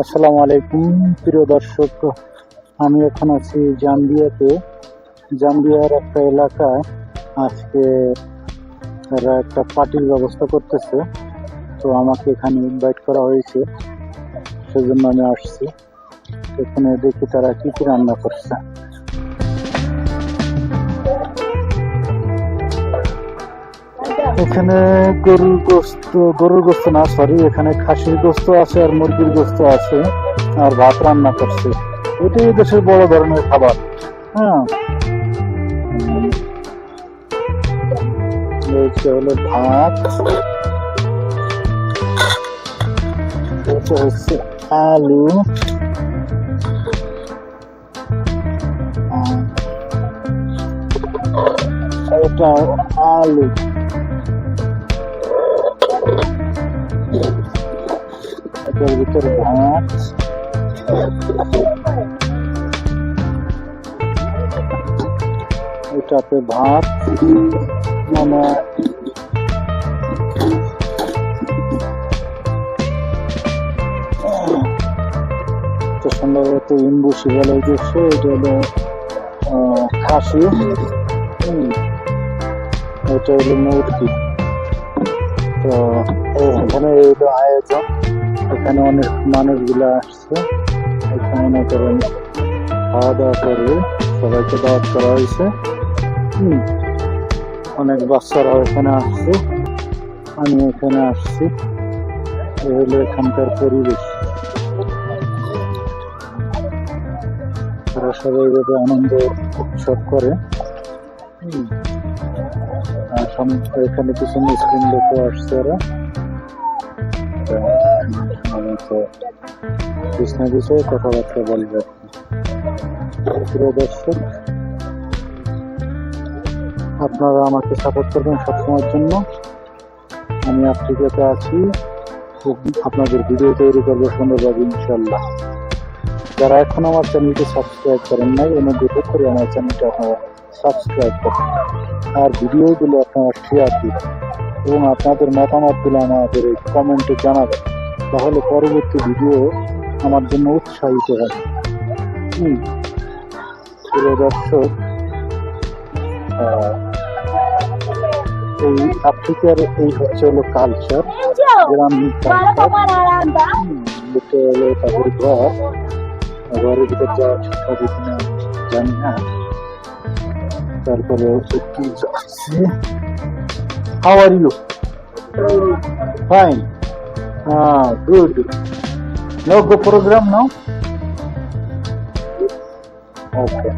আসসালামু আলাইকুম প্রিয় দর্শক, আমি এখন আছি জাম্বিয়াতে। জাম্বিয়ার একটা এলাকায় আজকে এরা একটা পার্টির ব্যবস্থা করতেছে, তো আমাকে এখানে ইনভাইট করা হয়েছে, সেজন্য আমি আসছি। এখানে দেখি তারা কি কি রান্না করছে। এখানে গরুর গোস্ত না, সরি, এখানে খাসির গোস্ত আছে আর মুরগির গোস্ত আছে আর ভাত রান্না করছে। এটাই দেশের বড় ধরনের খাবার। হ্যাঁ, এটা হলো ভাত, এটা হচ্ছে আলু, এটা আলু, এটার ভিতরে ভাত, এটাতে ভাত, মানে তো সম্ভবত ইম্বুসি বলে গেছে। এটা হলো খাসি, এটা হলো মুরগি। তো এখানে হলো আয়োজন, এখানে অনেক মানুষগুলো আসছে, এখানে মনে করেন খাওয়া দাওয়া করবে, সবাইকে দাওয়াত করা হয়েছে। অনেক বাচ্চারাও এখানে আসছে, আমি এখানে আসছি। এই হলো এখানকার পরিবেশ। তারা সবাই ভাবে আনন্দ উৎসব করে। আর এখানে কিছু মুসলিম লোকও আসছে, ওরা কৃষ্ণা বিষয়ে কথাবার্তা বলবে। প্রিয় দর্শক, আপনারা আমাকে সাপোর্ট করবেন সবসময়ের জন্য। আমি আফ্রিকাতে আছি, আপনাদের ভিডিও তৈরি করবো সুন্দরভাবে ইনশাল্লাহ। যারা এখন আমার চ্যানেলটি সাবস্ক্রাইব করেন নাই, অনুগ্রহ করে আমার চ্যানেলটি আপনারা সাবস্ক্রাইব করেন আর ভিডিওগুলো আপনারা শেয়ার দিবেন এবং আপনাদের মতামতগুলো আমাদের এই কমেন্টে জানাবেন, তাহলে পরবর্তী ভিডিও আমার জন্য উৎসাহিত হবে। প্রিয় দর্শক, এই আফ্রিকার এই হচ্ছে হলো কালচার, গ্রামীণ কালচার। এটা হলো তাদের ঘর, ঘরের ভিতর যাওয়া হবে কিনা জানি না। তারপরে একটু যাচ্ছি। How are you? Fine, good. No go program now? Okay.